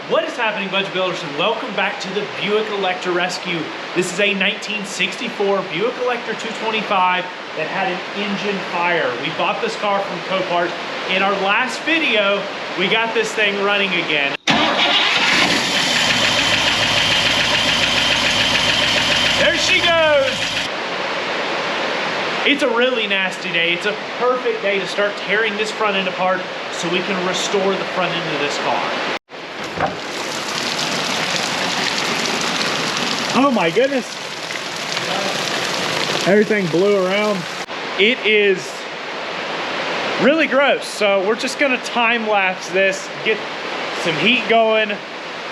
What is happening, Budget Builders, and welcome back to the Buick Electra Rescue. This is a 1964 Buick Electra 225 that had an engine fire. We bought this car from Copart. In our last video, we got this thing running again. There she goes. It's a really nasty day. It's a perfect day to start tearing this front end apart so we can restore the front end of this car. Oh my goodness. Everything blew around. It is really gross. So we're just gonna time lapse this, get some heat going,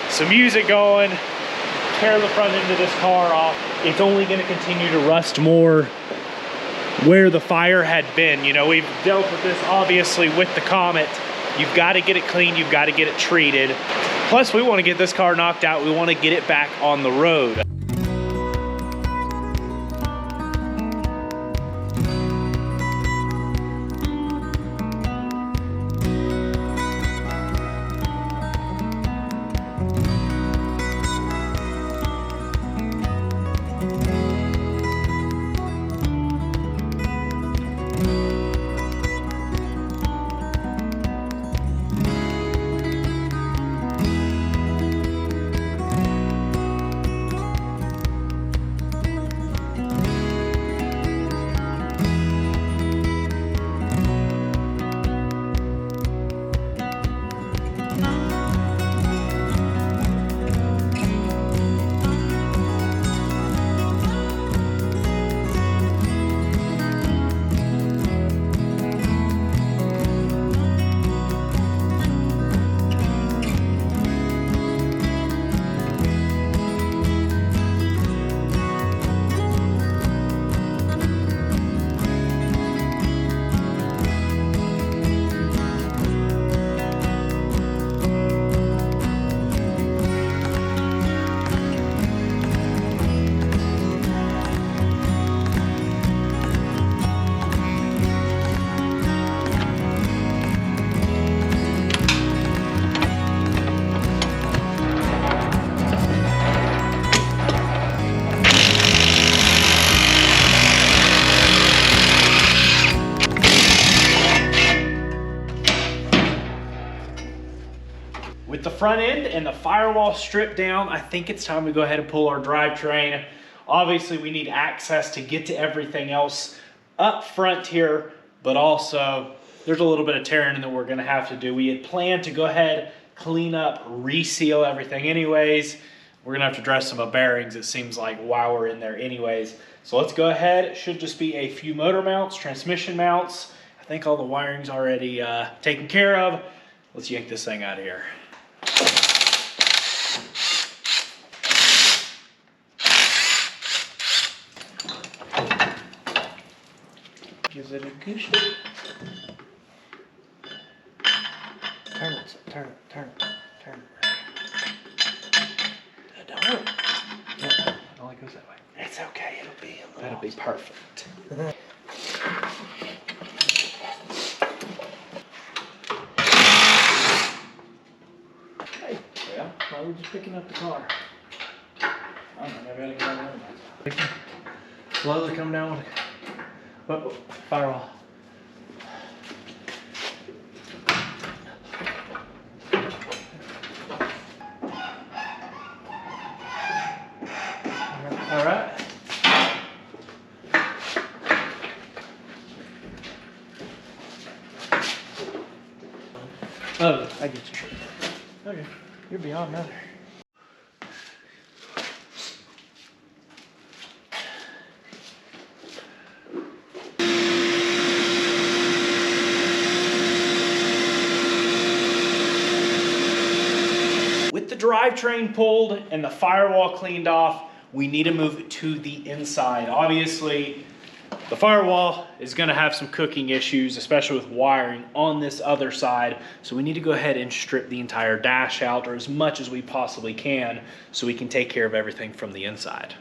some music going, tear the front end of this car off. It's only gonna continue to rust more where the fire had been. You know, we've dealt with this obviously with the Comet. You've got to get it clean, you've got to get it treated. Plus, we want to get this car knocked out. We want to get it back on the road. With the front end and the firewall stripped down, I think it's time to go ahead and pull our drivetrain. Obviously, we need access to get to everything else up front here, but also there's a little bit of tearing that we're gonna have to do. We had planned to go ahead, clean up, reseal everything anyways. We're gonna have to dress some of bearings, it seems like, while we're in there anyways. So let's go ahead. It should just be a few motor mounts, transmission mounts. I think all the wiring's already taken care of. Let's yank this thing out of here. Gives it a good shake. Turn it, turn it, turn it, turn it. That don't work. No, it only goes that way. It's okay, it'll be a little. That'll be perfect. Hey, yeah, well, we're just picking up the car. I don't know, maybe I gotta get on the other. Slowly come down with it. Oh, firewall. All right. Oh, I get you. Okay, you're beyond that. With the drivetrain pulled and the firewall cleaned off, we need to move it to the inside. Obviously, the firewall is gonna have some cooking issues, especially with wiring on this other side. So we need to go ahead and strip the entire dash out, or as much as we possibly can, so we can take care of everything from the inside.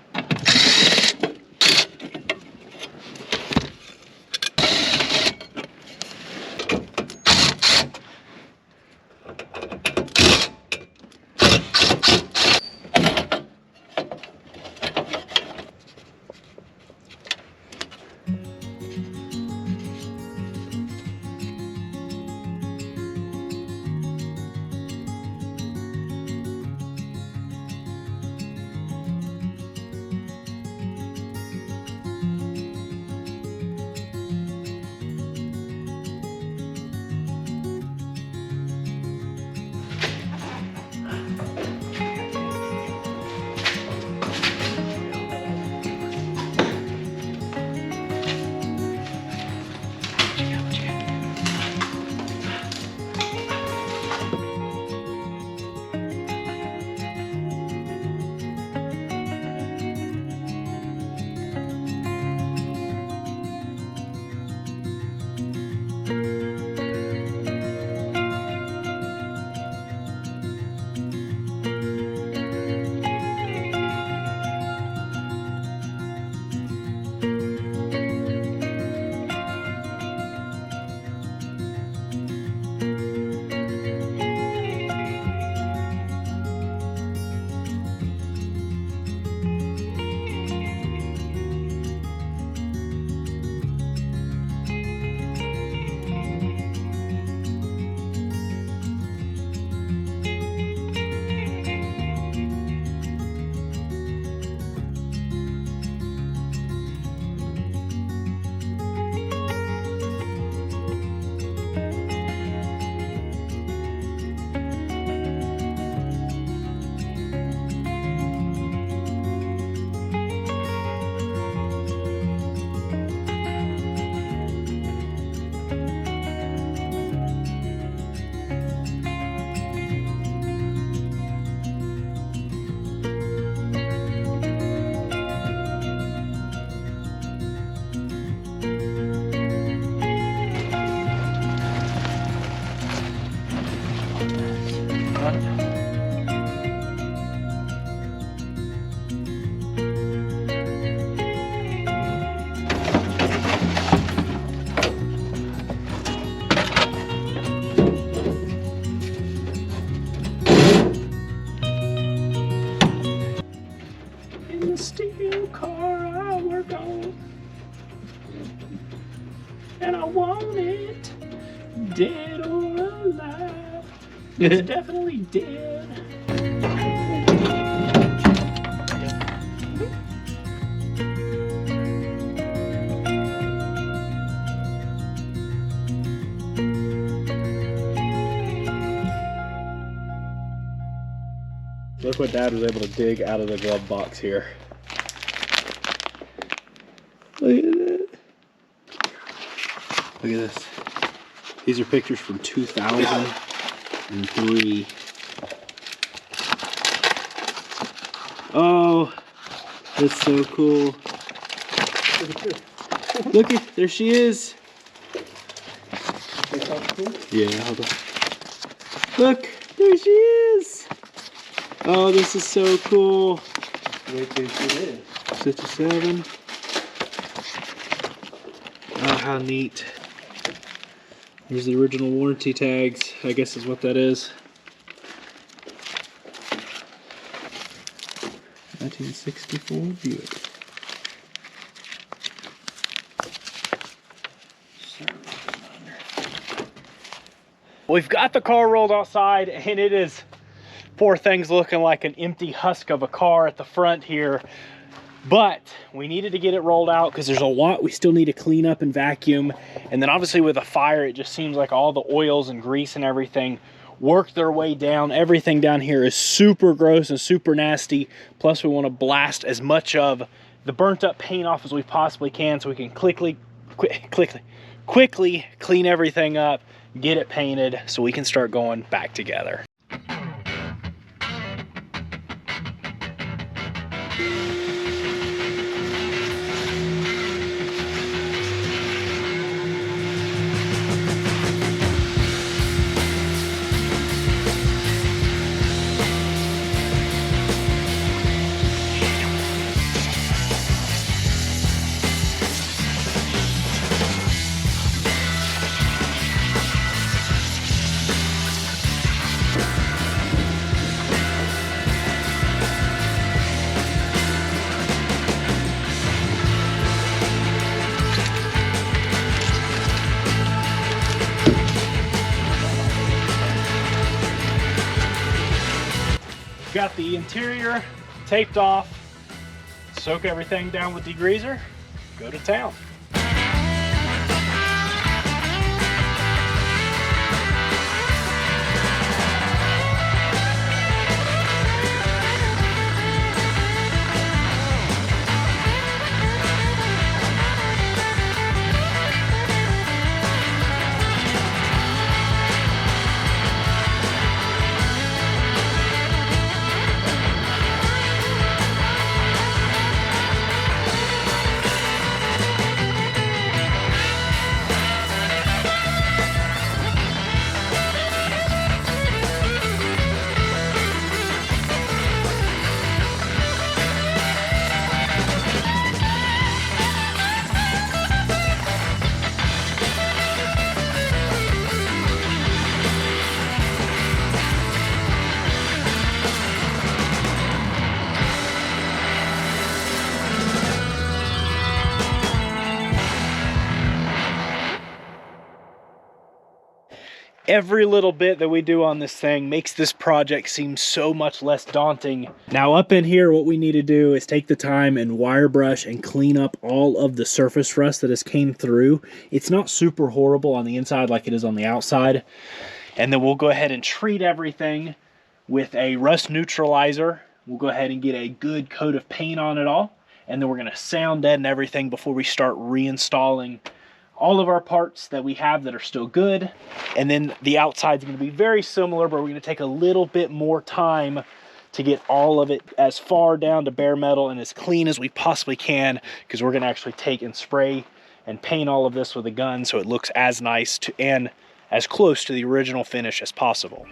The steel car I work on, and I want it dead or alive. It's definitely dead. Look what Dad was able to dig out of the glove box here. Look at that. Look at this. These are pictures from 2003. Oh, that's so cool. Look at, there she is. Yeah, hold on. Look, there she is. Oh, this is so cool. Wait till you see this. 57. Oh, how neat. Here's the original warranty tags, I guess is what that is. 1964 Buick. We've got the car rolled outside, and it is, poor thing's looking like an empty husk of a car at the front here. But we needed to get it rolled out because there's a lot we still need to clean up and vacuum. And then obviously with a fire, it just seems like all the oils and grease and everything work their way down. Everything down here is super gross and super nasty. Plus we want to blast as much of the burnt up paint off as we possibly can so we can quickly clean everything up, get it painted so we can start going back together. Got the interior taped off, soak everything down with degreaser, go to town. Every little bit that we do on this thing makes this project seem so much less daunting. Now up in here, what we need to do is take the time and wire brush and clean up all of the surface rust that has came through. It's not super horrible on the inside like it is on the outside. And then we'll go ahead and treat everything with a rust neutralizer. We'll go ahead and get a good coat of paint on it all. And then we're gonna sound deaden everything before we start reinstalling all of our parts that we have that are still good. And then the outside's gonna be very similar, but we're gonna take a little bit more time to get all of it as far down to bare metal and as clean as we possibly can, because we're gonna actually take and spray and paint all of this with a gun so it looks as nice to and as close to the original finish as possible.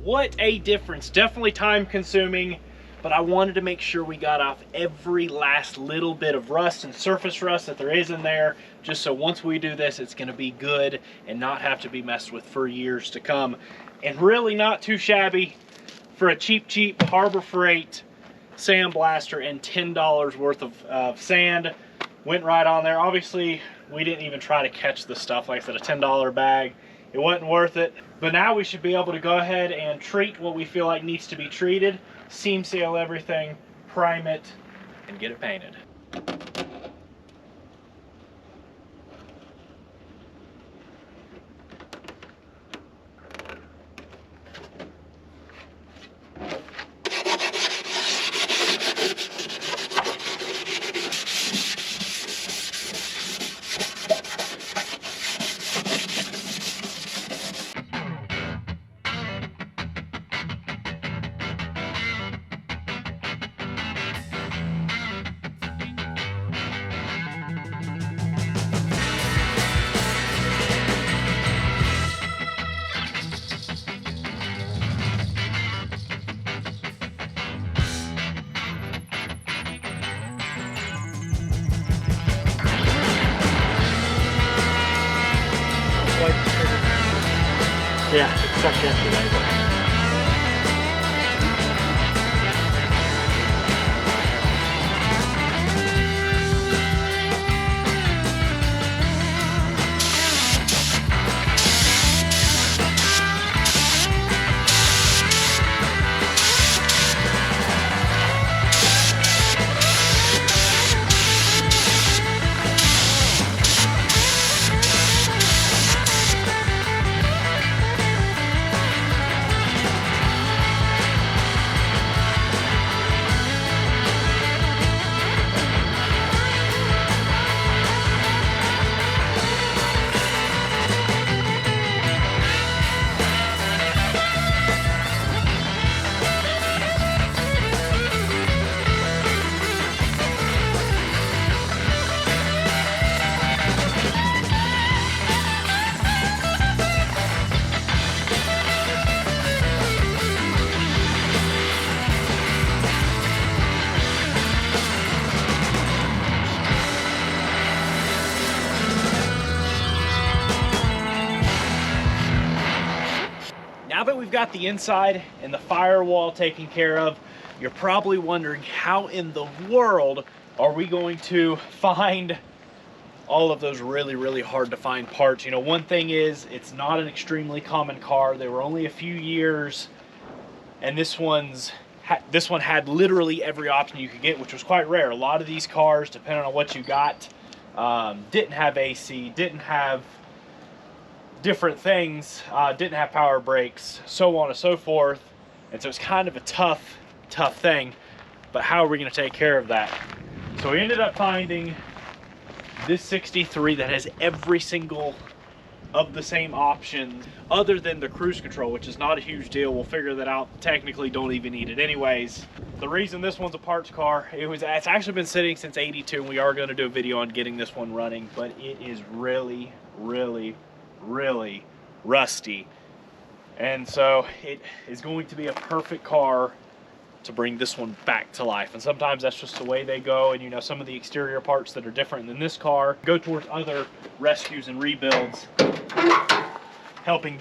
what a difference. Definitely time consuming, but I wanted to make sure we got off every last little bit of rust and surface rust that there is in there, just so once we do this, it's gonna be good and not have to be messed with for years to come. And really not too shabby for a cheap Harbor Freight sandblaster, and $10 worth of sand went right on there. Obviously, we didn't even try to catch this stuff. Like I said, a $10 bag, it wasn't worth it. But now we should be able to go ahead and treat what we feel like needs to be treated, seam seal everything, prime it, and get it painted. Yeah, it's stuck yesterday. Now that we've got the inside and the firewall taken care of, you're probably wondering how in the world are we going to find all of those really hard to find parts. You know, one thing is, it's not an extremely common car. They were only a few years, and this one had literally every option you could get, which was quite rare. A lot of these cars, depending on what you got, didn't have AC, didn't have different things, didn't have power brakes, so on and so forth. And so it's kind of a tough thing, but how are we going to take care of that? So we ended up finding this 63 that has every single of the same options other than the cruise control, which is not a huge deal. We'll figure that out. Technically don't even need it anyways. The reason this one's a parts car, it's actually been sitting since '82, and we are going to do a video on getting this one running, but it is really rusty. And so it is going to be a perfect car to bring this one back to life. And sometimes that's just the way they go. And you know, some of the exterior parts that are different than this car go towards other rescues and rebuilds, helping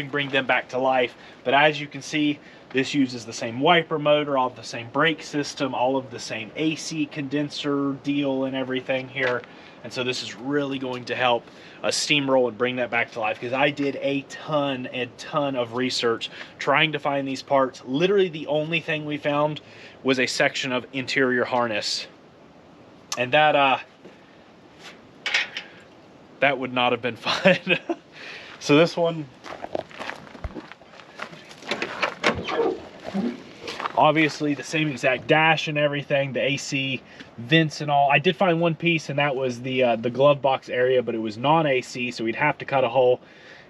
bring them back to life. But as you can see, this uses the same wiper motor, all of the same brake system, all of the same AC condenser deal and everything here. And so this is really going to help steamroll and bring that back to life, because I did a ton of research trying to find these parts. Literally the only thing we found was a section of interior harness, and that would not have been fun. So this one, obviously the same exact dash and everything, the AC vents and all. I did find one piece, and that was the glove box area, but it was non-AC, so we'd have to cut a hole,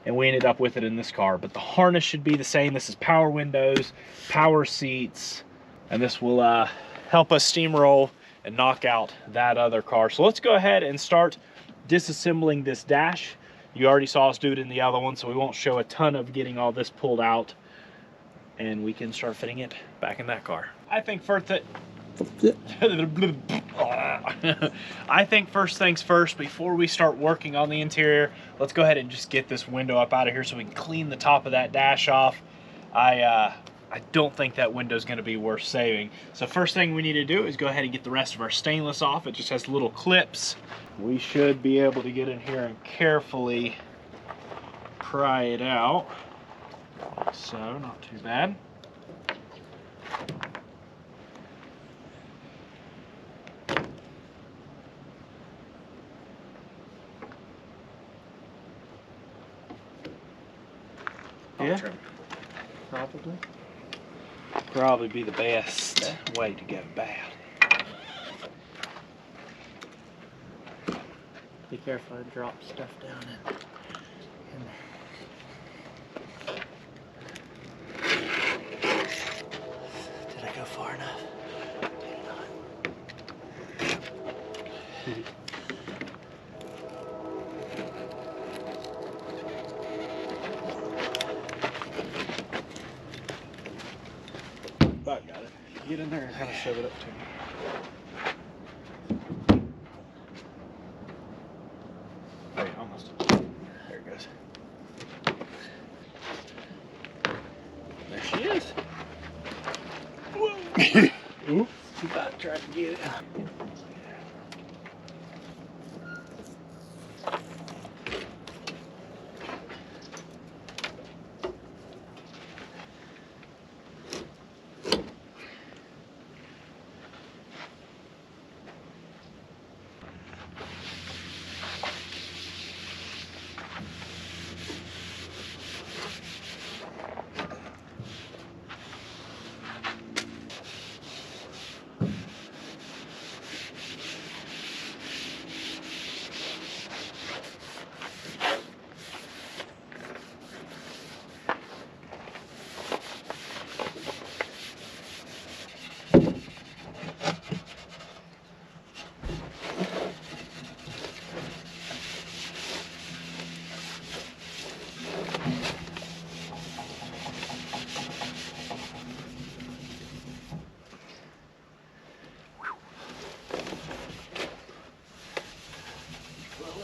and we ended up with it in this car. But the harness should be the same. This is power windows, power seats, and this will help us steamroll and knock out that other car. So let's go ahead and start disassembling this dash. You already saw us do it in the other one, so we won't show a ton of getting all this pulled out. and we can start fitting it back in that car. I think first things first, before we start working on the interior, let's go ahead and just get this window up out of here so we can clean the top of that dash off. I don't think that window is going to be worth saving. So first thing we need to do is go ahead and get the rest of our stainless off. It just has little clips. We should be able to get in here and carefully pry it out. Like so, not too bad. Yeah, probably be the best way to go about it. Be careful, I drop stuff down in. Did I go far enough? Maybe not. About got it. Get in there and kind of shove it up to me. Wait, almost. There it goes. There she is. Whoa. Oops. About trying to get it.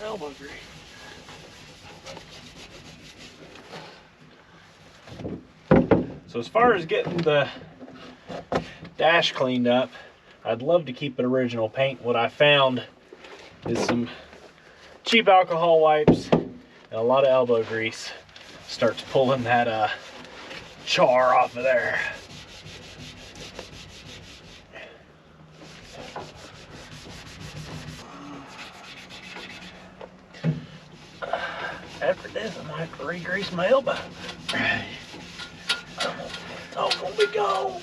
Elbow grease. So as far as getting the dash cleaned up, I'd love to keep it original paint. What I found is some cheap alcohol wipes and a lot of elbow grease starts pulling that char off of there. After this, I might have to re-grease my elbow. It's all gonna be gone.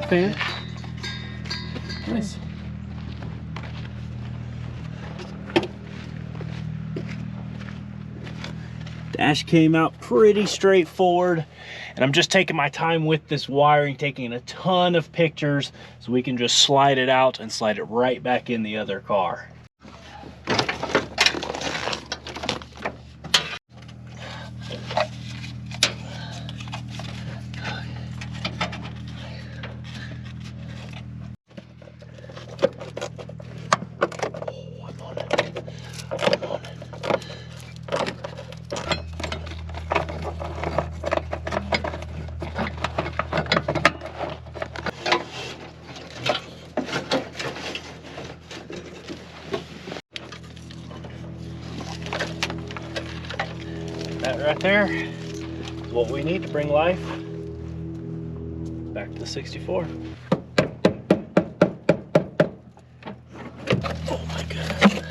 Fan. Nice. Dash came out pretty straightforward, and I'm just taking my time with this wiring, taking a ton of pictures so we can just slide it out and slide it right back in the other car. That right there is what we need to bring life back to the 64. Oh my goodness.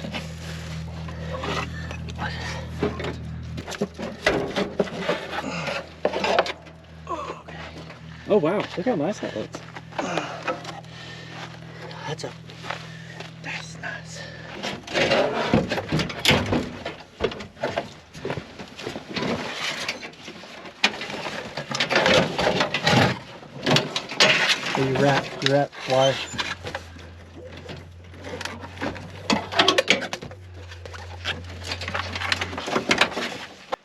Oh wow, look how nice that looks. That's nice. So you wrap wire.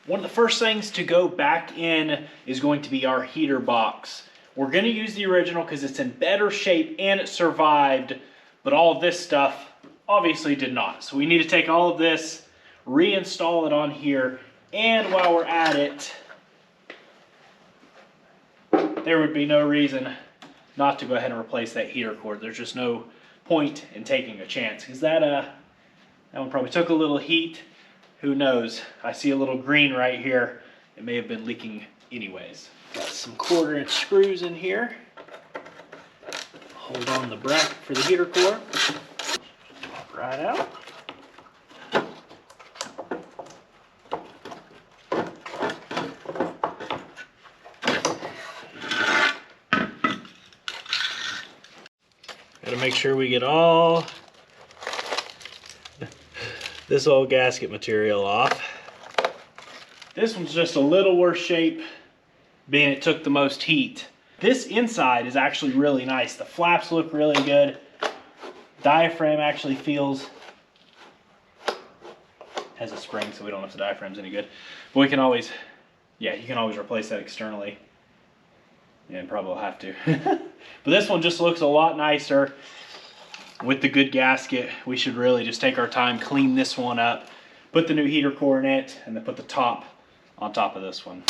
One of the first things to go back in is going to be our heater box. We're going to use the original because it's in better shape and it survived, but all of this stuff obviously did not. So we need to take all of this, reinstall it on here, and while we're at it, there would be no reason not to go ahead and replace that heater cord. There's just no point in taking a chance because that one probably took a little heat. Who knows? I see a little green right here. It may have been leaking anyways. Got some 1/4-inch screws in here. Hold on the bracket for the heater core. Pop right out. Gotta make sure we get all this old gasket material off. This one's just a little worse shape, being it took the most heat. This inside is actually really nice. The flaps look really good. Diaphragm actually feels, has a spring, so we don't know if the diaphragm's any good. But we can always, yeah, you can always replace that externally. And probably will have to. But this one just looks a lot nicer. With the good gasket, we should really just take our time, clean this one up, put the new heater core in it, and then put the top on top of this one.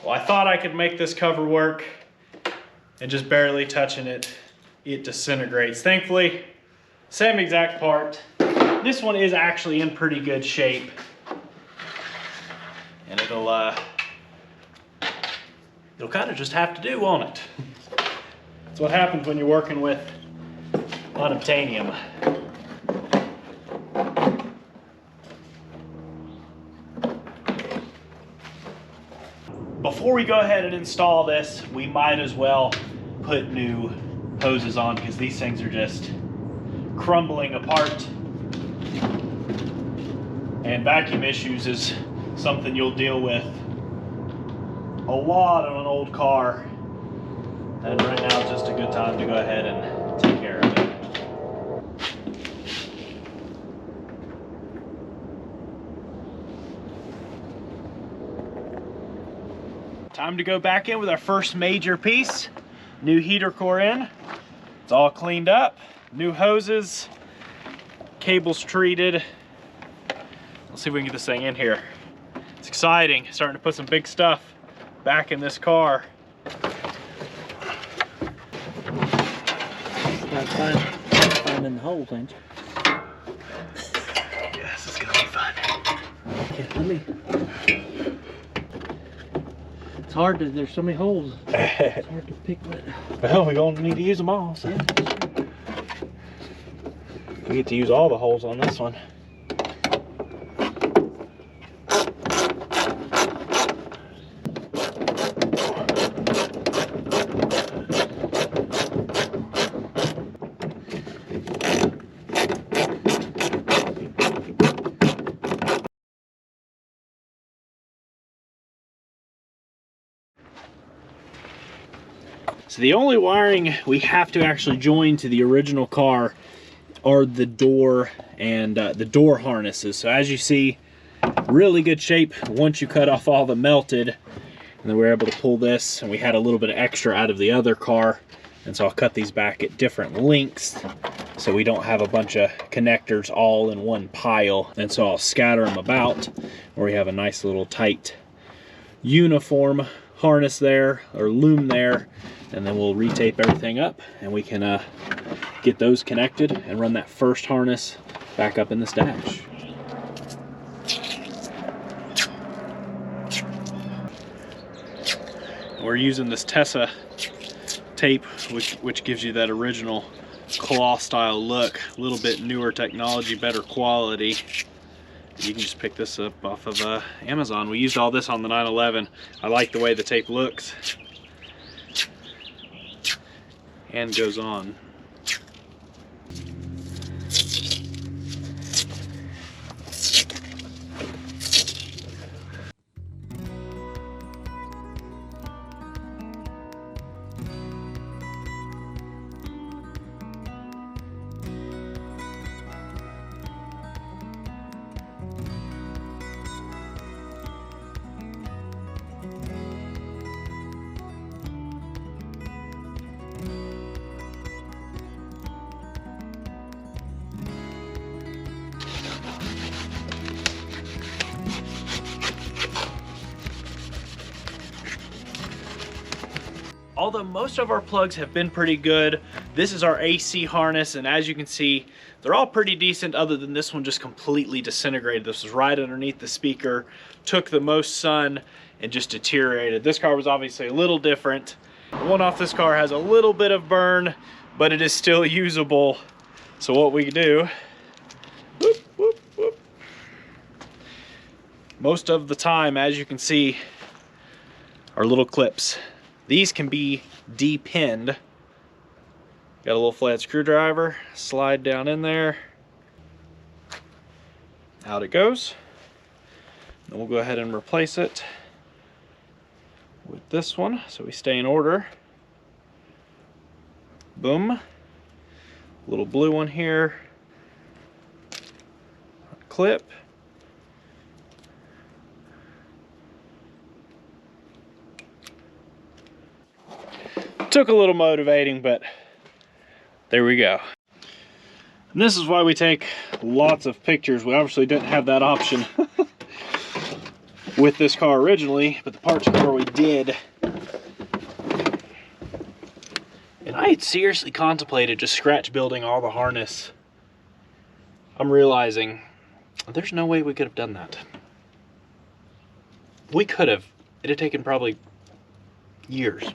Well, I thought I could make this cover work, and just barely touching it, it disintegrates. Thankfully, same exact part. This one is actually in pretty good shape, and it'll kind of just have to do, won't it? That's what happens when you're working with unobtainium. Before we go ahead and install this, we might as well put new hoses on because these things are just crumbling apart. And vacuum issues is something you'll deal with a lot on an old car. And right now is just a good time to go ahead and take care of it. Time to go back in with our first major piece. New heater core in. It's all cleaned up. New hoses. Cables treated. Let's see if we can get this thing in here. It's exciting. Starting to put some big stuff back in this car. Finding the holes, ain't you? Yes, it's gonna be fun. Okay, let me. It's hard to, there's so many holes. It's hard to pick one. Well, we're gonna need to use them all. So. Yeah. We get to use all the holes on this one. So the only wiring we have to actually join to the original car are the door and the door harnesses. So as you see, really good shape once you cut off all the melted. And then we were able to pull this, and we had a little bit of extra out of the other car. And so I'll cut these back at different lengths so we don't have a bunch of connectors all in one pile. And so I'll scatter them about where we have a nice little tight uniform harness there, or loom there. And then we'll retape everything up, and we can get those connected and run that first harness back up in this dash. We're using this Tessa tape, which gives you that original claw style look. A little bit newer technology, better quality. You can just pick this up off of Amazon. We used all this on the 911. I like the way the tape looks and goes on. Although most of our plugs have been pretty good, this is our AC harness, and as you can see, they're all pretty decent other than this one just completely disintegrated. This was right underneath the speaker, took the most sun, and just deteriorated. This car was obviously a little different. The one off this car has a little bit of burn, but it is still usable. So what we do, whoop, whoop, whoop. Most of the time, as you can see, are little clips. These can be depinned. Got a little flat screwdriver, slide down in there. Out it goes. Then we'll go ahead and replace it with this one so we stay in order. Boom. Little blue one here. Clip. Took a little motivating, but there we go. And this is why we take lots of pictures. We obviously didn't have that option with this car originally, but the parts car we did. And I had seriously contemplated just scratch building all the harness. I'm realizing there's no way we could have done that. We could have. It'd have taken probably years.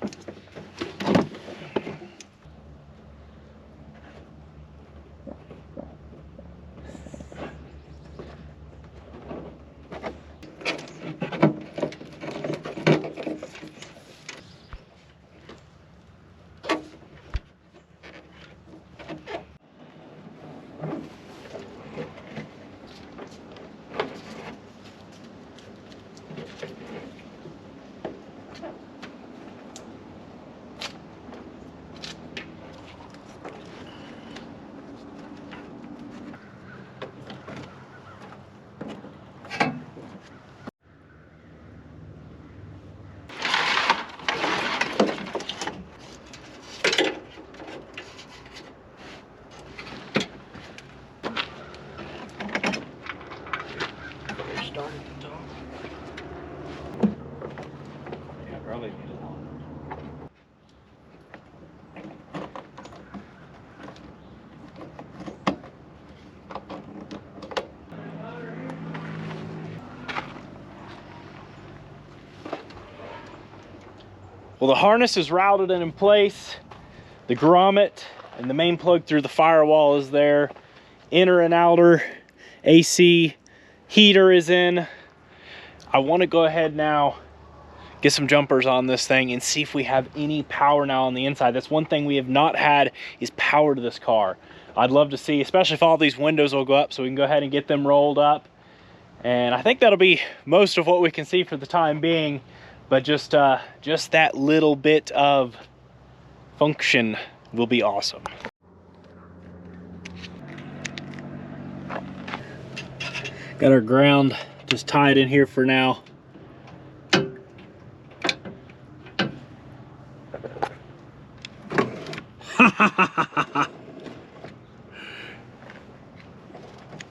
Well, the harness is routed and in place. The grommet and the main plug through the firewall is there. Inner and outer AC heater is in. I want to go ahead now, get some jumpers on this thing and see if we have any power now on the inside. That's one thing we have not had, is power to this car. I'd love to see, especially if all these windows will go up, so we can go ahead and get them rolled up. And I think that'll be most of what we can see for the time being. But just that little bit of function will be awesome. Got our ground Just tie it in here for now.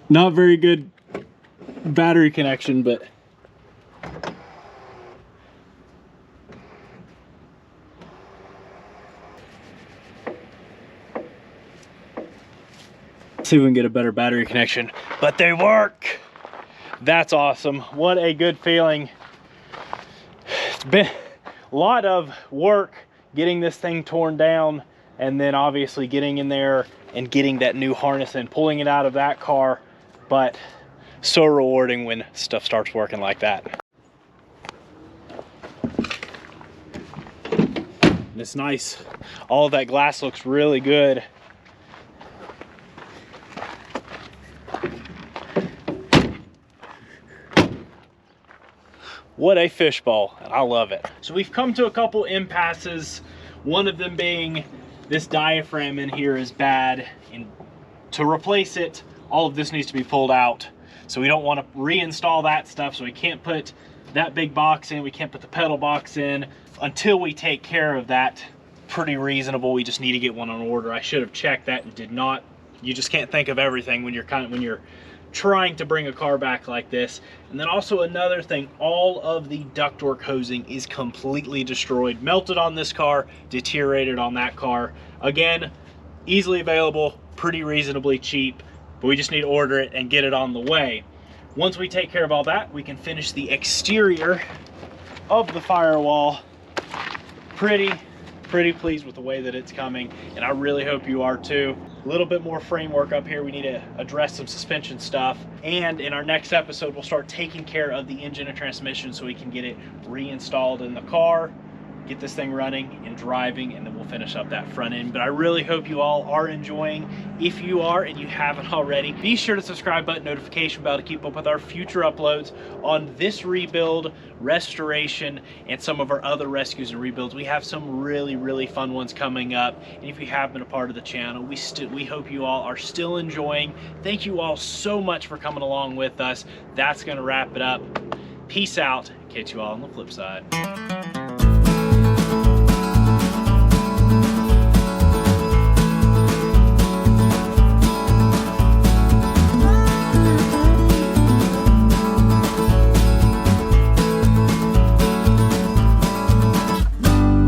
Not very good battery connection, but see if we can get a better battery connection. But they work. That's awesome. What a good feeling. It's been a lot of work getting this thing torn down, and then obviously getting in there and getting that new harness and pulling it out of that car, but so rewarding when stuff starts working like that. And it's nice. All of that glass looks really good. What a fishbowl, and I love it. So we've come to a couple impasses, one of them being this diaphragm in here is bad, and to replace it, all of this needs to be pulled out. So we don't want to reinstall that stuff, so we can't put that big box in, we can't put the pedal box in until we take care of that. Pretty reasonable. We just need to get one on order. I should have checked that and did not. You just can't think of everything when you're trying to bring a car back like this. And then also another thing, all of the ductwork hosing is completely destroyed, melted on this car, deteriorated on that car. Again, easily available, pretty reasonably cheap, but we just need to order it and get it on the way. Once we take care of all that, we can finish the exterior of the firewall. Pretty pleased with the way that it's coming, and I really hope you are too. A little bit more framework up here. We need to address some suspension stuff, and in our next episode we'll start taking care of the engine and transmission so we can get it reinstalled in the car, get this thing running and driving, and then we'll finish up that front end. But I really hope you all are enjoying. If you are and you haven't already, be sure to subscribe button, notification bell to keep up with our future uploads on this rebuild, restoration, and some of our other rescues and rebuilds. We have some really fun ones coming up, and if you have been a part of the channel, we hope you all are still enjoying. Thank you all so much for coming along with us. That's going to wrap it up. Peace out. Catch you all on the flip side.